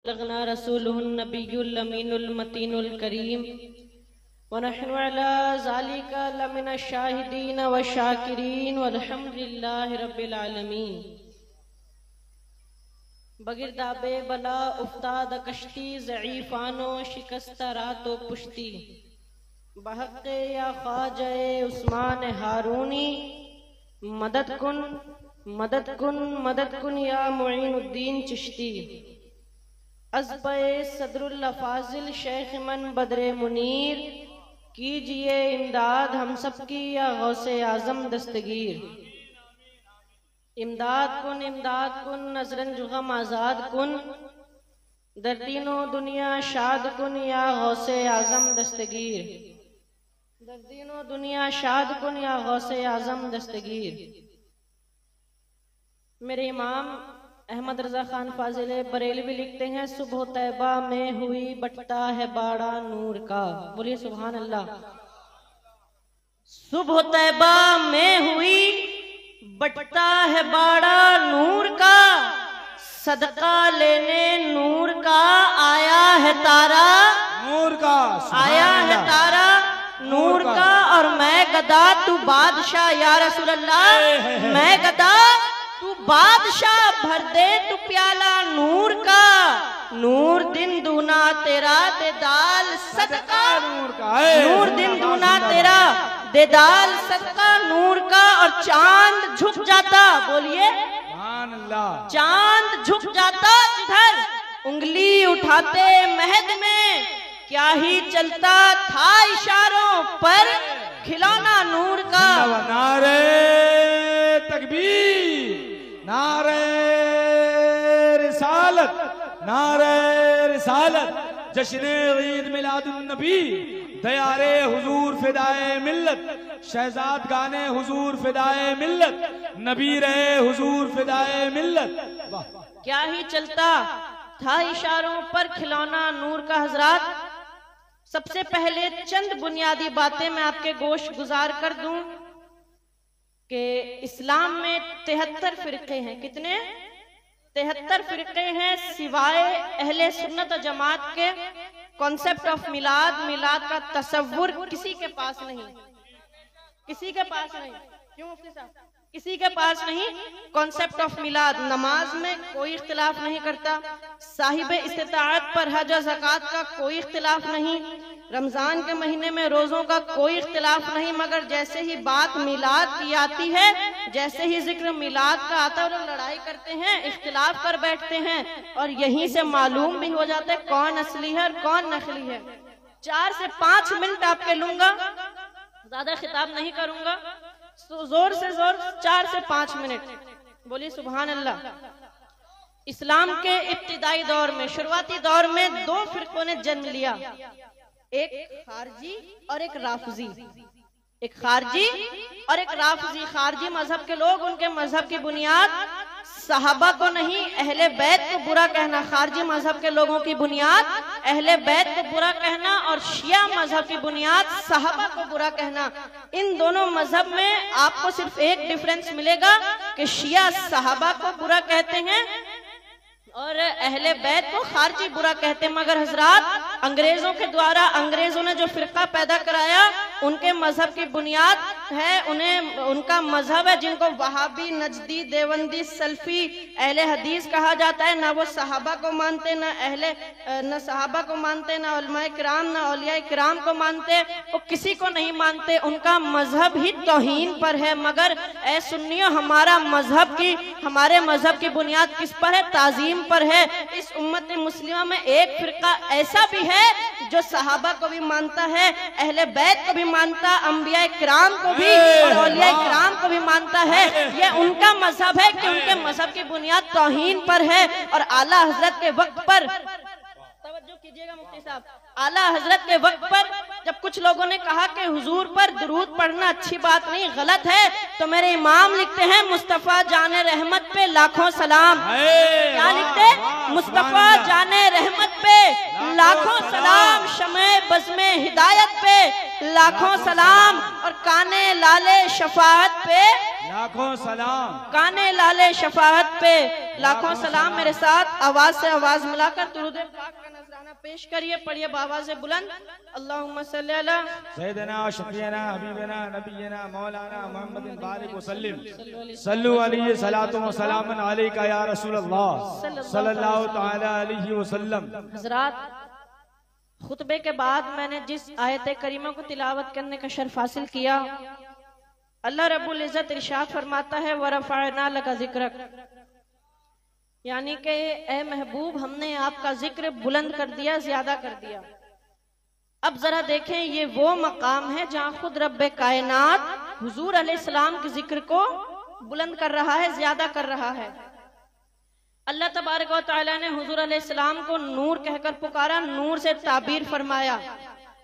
लगना रसूलुहुन नबियुल अमीनुल मतीनुल करीम व नहनु अला ज़ालिका लमिन शाहिदीन व शाकिरीन वल्हम्दुलिल्लाहि रब्बिल आलमीन। बगिरदाबे बला उफ्ताद कश्ती ज़ईफ़ानो शिकस्ता रातो पुश्ती बहक़े या ख्वाजे उस्मान हारूनी मदद कुन मदद कुन मदद कुन या मुईनुद्दीन चिश्ती। अज़्बे सदरुल अफ़ाज़िल शेख मन बदरे मुनीर कीजिए इमदाद हम सब की या गौसे आज़म दस्तगीर। इमदाद कुन नज़रन जुग़म आज़ाद कुन दर्दीनो दुनिया शाद कुन या गौसे आज़म दस्तगीर। दर्दीनो दुनिया शाद कुन या गौसे आज़म दस्तगीर। मेरे इमाम अहमद रज़ा खान फाजिले बरेलवी लिखते हैं, सुबह तैबा में हुई बटता है बाड़ा नूर का। बोलिए सुभान अल्लाह। सुबह तैबा में हुई बटता है बाड़ा नूर का, सदका लेने नूर का आया है तारा नूर का, आया है तारा नूर का। और मैं गदा तू बादशाह या रसूल अल्लाह, मैं गदा तू बादशाह भर दे तू प्याला नूर का। नूर दिन दूना तेरा देदाल सदका नूर का, नूर दिन दूना तेरा देदाल सदका नूर का। और चांद झुक जाता, बोलिए चांद झुक जाता जिधर उंगली उठाते महद में, क्या ही चलता था इशारों पर खिलौना नूर का। नारे तकबीर, नारे रिसालत, नारे रिसालत। जश्न ईद मिलादुन नबी, दयारे हुजूर फिदाए मिल्लत, शहजाद गाने हुजूर फिदाए मिल्लत, नबी रहे हुजूर फिदाए मिल्लत। क्या ही चलता था इशारों पर खिलौना नूर का। हजरात, सबसे पहले चंद बुनियादी बातें मैं आपके गोश गुजार कर दूं कि इस्लाम में 73 फिरके हैं। कितने? 73 फिरके हैं, सिवाय अहले सुन्नत और जमात के। कॉन्सेप्ट ऑफ मिलाद, मिलाद का तसव्वुर किसी के पास नहीं, किसी के पास नहीं। क्यों मुफ्ती साहब? किसी के पास नहीं। कॉन्सेप्ट ऑफ मिलाद, नमाज में कोई इख्तिलाफ नहीं करता, साहिब इस्तिताअत पर हज और ज़कात का कोई इख्तिलाफ नहीं, रमजान के महीने में रोजों का कोई इख्तिलाफ नहीं। मगर जैसे ही बात मिलाद की आती है, जैसे ही जिक्र मिलाद का आता है, लोग लड़ाई करते हैं, इख्तिलाफ कर बैठते हैं। और यहीं से मालूम भी हो जाता है कौन असली है और कौन नकली है। 4 से 5 मिनट आपके लूंगा, ज्यादा खिताब नहीं करूंगा, जोर से जोर 4 से 5 मिनट। बोलिए सुभान अल्लाह। इस्लाम के इब्तिदाई दौर में, शुरुआती दौर में 2 फिरकों ने जन्म लिया, एक खारजी और एक राफजी। एक खारजी और एक राफजी। खारजी मजहब के लोग, उनके मजहब की बुनियाद सहाबा को नहीं, अहले बैत को बुरा कहना। खारजी मजहब के लोगों की बुनियाद अहले बैत को बुरा कहना, और शिया मजहब की बुनियाद सहाबा को बुरा कहना। इन दोनों मजहब में आपको सिर्फ एक डिफरेंस मिलेगा कि शिया सहाबा को बुरा कहते हैं और अहले बैत को खारजी बुरा कहते हैं। मगर हजरात, अंग्रेजों के द्वारा, अंग्रेजों ने जो फिरका पैदा कराया, उनके मजहब की बुनियाद है, उन्हें उनका मजहब है जिनको वहाबी, नजदी, देवंदी, सल्फी, अहले हदीस कहा जाता है। ना वो सहाबा को मानते, न सहाबा को मानते, ना उलमाए किराम, ना औलिया किराम को मानते, वो किसी को नहीं मानते। उनका मजहब ही तौहीन पर है। मगर ऐ सुन्नियों, हमारे मजहब की बुनियाद किस पर है? ताजीम पर है। इस उम्मत मुस्लिमा में एक फिरका ऐसा भी है जो सहाबा को भी मानता है, अहले बैत को भी मानता, अंबिया किराम को भी और औलिया किराम को भी मानता है। ये उनका मजहब है कि उनके मजहब की बुनियाद तौहीन पर है। और आला हजरत के वक्त पर, तवज्जो कीजिएगा मुफ्ती साहब, आला हजरत के वक्त पर जब कुछ लोगों ने कहा कि हुजूर पर दुरूद पढ़ना अच्छी बात नहीं, गलत है, तो मेरे इमाम लिखते हैं, मुस्तफा जाने रहमत पे लाखों सलाम। क्या लिखते? मुस्तफा जाने रहमत पे लाखों सलाम, शमे बज़्मे हिदायत पे लाखों सलाम, और काने लाले शफाअत पे लाखों सलाम। काने लाले शफाअत पे लाखों सलाम। मेरे साथ आवाज से आवाज मिलाकर दुरूद पाक का नजराना पेश करिए। पढ़िए बाबा से बुलंद, अल्लाहुम्मा सल्ली अला सैयदना शफीना हबीबना नबीना मौलाना मोहम्मदिन बारिक वसल्लिम सल्लु अलैहि सलातो व सलामन अलैका या रसूल अल्लाह सल्लल्लाहु तआला अलैहि वसल्लम। हजरात, खुतबे के बाद मैंने जिस आयत करीमा को तिलावत करने का शर्फ हासिल किया, अल्लाह रब्बुल इज्जत इरशाद फरमाता है वरफ़अना लका ज़िक्रक, यानी कि ए महबूब हमने आपका जिक्र बुलंद कर दिया, ज्यादा कर दिया। अब जरा देखें, ये वो मकाम है जहां खुद रब्बे कायनात हुजूर अलैहिस्सलाम के जिक्र को बुलंद कर रहा है, ज्यादा कर रहा है। अल्लाह तबारक व तआला ने हुजूर अलैहिस्सलाम को नूर कहकर पुकारा, नूर से ताबीर फरमाया।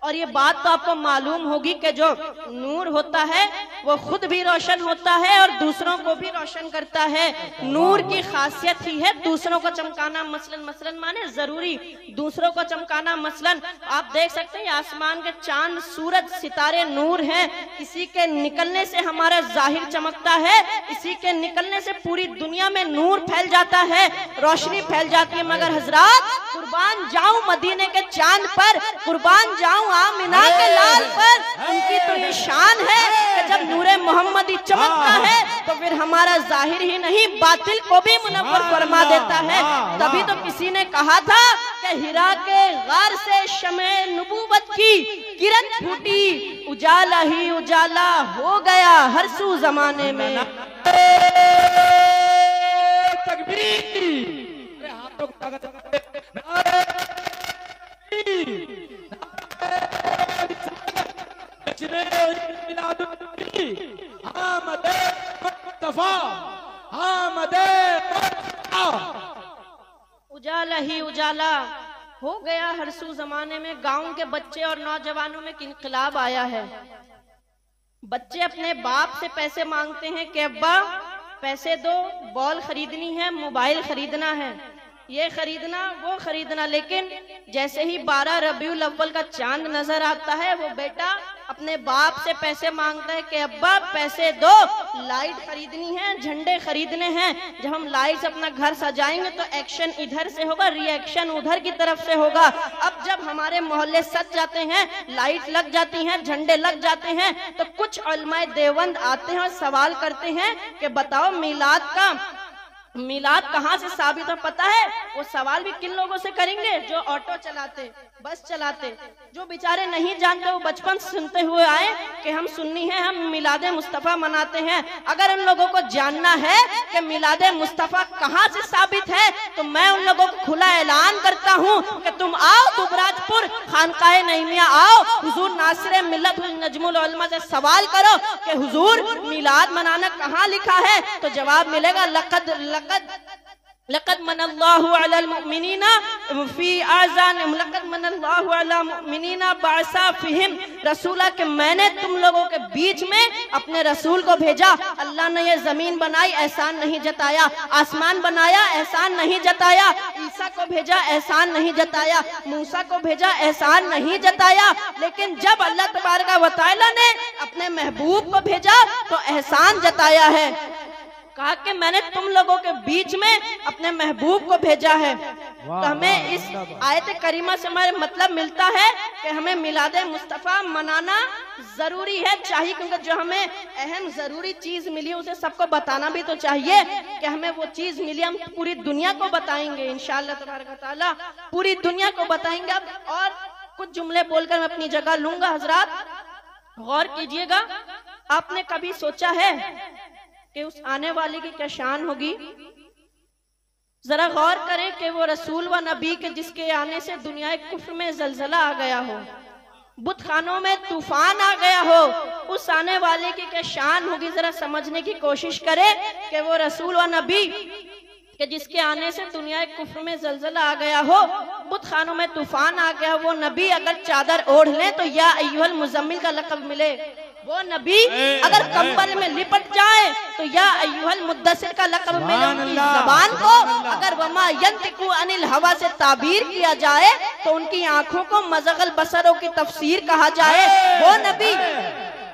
और ये बात तो आपको मालूम होगी कि जो नूर होता है वो खुद भी रोशन होता है और दूसरों को भी रोशन करता है। नूर की खासियत ही है दूसरों को चमकाना। मसलन माने जरूरी दूसरों को चमकाना। मसलन आप देख सकते हैं आसमान के चांद, सूरज, सितारे नूर हैं। इसी के निकलने से हमारा जाहिर चमकता है, इसी के निकलने से पूरी दुनिया में नूर फैल जाता है, रोशनी फैल जाती है। मगर हजरात, कुर्बान जाऊं मदीने के चांद पर, कुर्बान जाऊं आमिना के लाल पर, उनकी तो ये शान है कि जब नूरे मोहम्मदी चमकता है तो फिर हमारा जाहिर ही नहीं बातिल को भी मुनव्वर फरमा देता है। तभी तो किसी ने कहा था कि हिरा के गार से शमे नबूवत की किरण फूटी, उजाला ही उजाला हो गया हर सू जमाने में। उजाला ही उजाला हो गया हर सू जमाने में। गांव के बच्चे और नौजवानों में इनकलाब आया है। बच्चे अपने बाप से पैसे मांगते हैं कि अब्बा पैसे दो, बॉल खरीदनी है, मोबाइल खरीदना है, ये खरीदना वो खरीदना। लेकिन जैसे ही 12 रबीउल अव्वल का चांद नजर आता है, वो बेटा अपने बाप से पैसे मांगता है कि अब्बा पैसे दो, लाइट खरीदनी है, झंडे खरीदने हैं। जब हम लाइट से अपना घर सजाएंगे तो एक्शन इधर से होगा, रिएक्शन उधर की तरफ से होगा। अब जब हमारे मोहल्ले सज जाते हैं, लाइट लग जाती हैं, झंडे लग जाते हैं, तो कुछ उलमाए देवबंद आते हैं और सवाल करते हैं कि बताओ मिलाद कहाँ से साबित है? पता है वो सवाल भी किन लोगों से करेंगे? जो ऑटो चलाते, बस चलाते, जो बेचारे नहीं जानते, वो बचपन से सुनते हुए आए कि हम सुन्नी हैं, हम मिलादे मुस्तफा मनाते हैं। अगर उन लोगों को जानना है कि मिलादे मुस्तफा कहाँ से साबित है, तो मैं उन लोगों को खुला ऐलान करता हूँ कि तुम आओ दुबराजपुर खानकाए नईमिया आओ, हुजूर नासिर मिल्लत नजमुल उलमा से सवाल करो कि हुजूर मिलाद मनाना कहाँ लिखा है, तो जवाब मिलेगा लक़द मनल्लाहु अलल मुमिनीना फी आज़ान लक़द मनल्लाहु अलल मुमिनीना बअसा फ़ीहिम रसूला, कि मैंने तुम लोगों के बीच में अपने रसूल को भेजा। अल्लाह ने ये जमीन बनाई, एहसान नहीं जताया, आसमान बनाया, एहसान नहीं जताया, ईसा को भेजा, एहसान नहीं जताया, मूसा को भेजा, एहसान नहीं जताया। लेकिन जब अल्लाह तबारक व तआला ने अपने महबूब को भेजा तो एहसान जताया है। कहा कि मैंने तुम लोगों के बीच में अपने महबूब को भेजा है। तो हमें इस आयत करीमा से हमारे मतलब मिलता है कि हमें मिलादे मुस्तफ़ा मनाना जरूरी है, चाहिए, क्योंकि जो हमें अहम जरूरी चीज मिली उसे सबको बताना भी तो चाहिए कि हमें वो चीज मिली, हम पूरी दुनिया को बताएंगे इंशाअल्लाह तबारक व तआला, पूरी दुनिया को बताएंगे। अब और कुछ जुमले बोलकर मैं अपनी जगह लूंगा। हजरात गौर कीजिएगा, आपने कभी सोचा है कि उस आने वाले की क्या शान होगी? जरा गौर करें कि वो रसूल व नबी के जिसके आने से दुनिया कुफ्र में जलजला आ गया हो, बुत खानों में तूफान आ गया हो, उस आने वाले की क्या शान होगी? जरा समझने की कोशिश करें कि वो रसूल व नबी कि जिसके आने से दुनिया कुफ्र में जलजला आ गया हो, बुत खानों में तूफान आ गया, वो नबी अगर चादर ओढ़ ले तो या अय्युहल मुज़म्मिल का लक़ब मिले, वो नबी अगर कंबल में लिपट जाए तो या अय्युहल मुद्दसिर का लक़ब मिले। उनकी ज़बान को अगर वमा यंतिकु अनिल हवा से ताबीर किया जाए तो उनकी आंखों को मज़गल बसरों की तफसीर कहा जाए, वो नबी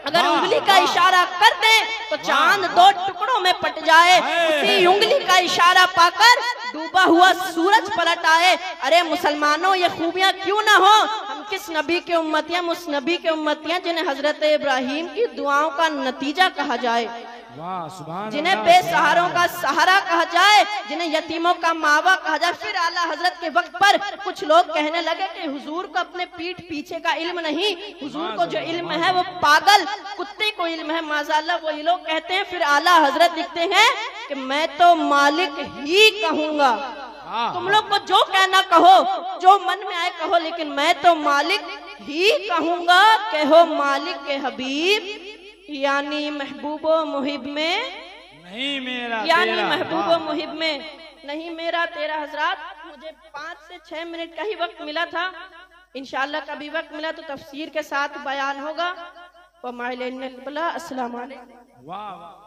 अगर उंगली का इशारा कर दें तो चांद 2 टुकड़ों में पट जाए, उसी उंगली का इशारा पाकर डूबा हुआ सूरज पलट आए। अरे मुसलमानों, ये खूबियां क्यों ना हो? हम किस नबी के उम्मतियां, उस नबी के उम्मतियां जिन्हें हजरत इब्राहिम की दुआओं का नतीजा कहा जाए, जिन्हें बेसहारों का सहारा कहा जाए, जिन्हें यतीमों का मावा कहा जाए। फिर आला हजरत के वक्त पर कुछ लोग कहने लगे कि हुजूर को अपने पीठ पीछे का इल्म नहीं, हुजूर को जो इल्म है वो पागल कुत्ते को इल्म है। माज़ाल्लाह वही लोग कहते हैं। फिर आला हजरत लिखते हैं कि मैं तो मालिक ही कहूंगा, तुम लोग को जो कहना कहो, जो मन में आए कहो, लेकिन मैं तो मालिक ही कहूंगा। कहो मालिक के हबीब यानी महबूबो मुहिब में नहीं मेरा, यानी महबूबो मुहिब में नहीं मेरा तेरा। हजरात, मुझे 5 से 6 मिनट का ही वक्त मिला था। इंशाअल्लाह कभी वक्त मिला तो तफसीर के साथ बयान होगा। अस्सलाम वालेकुम। वाह वाह।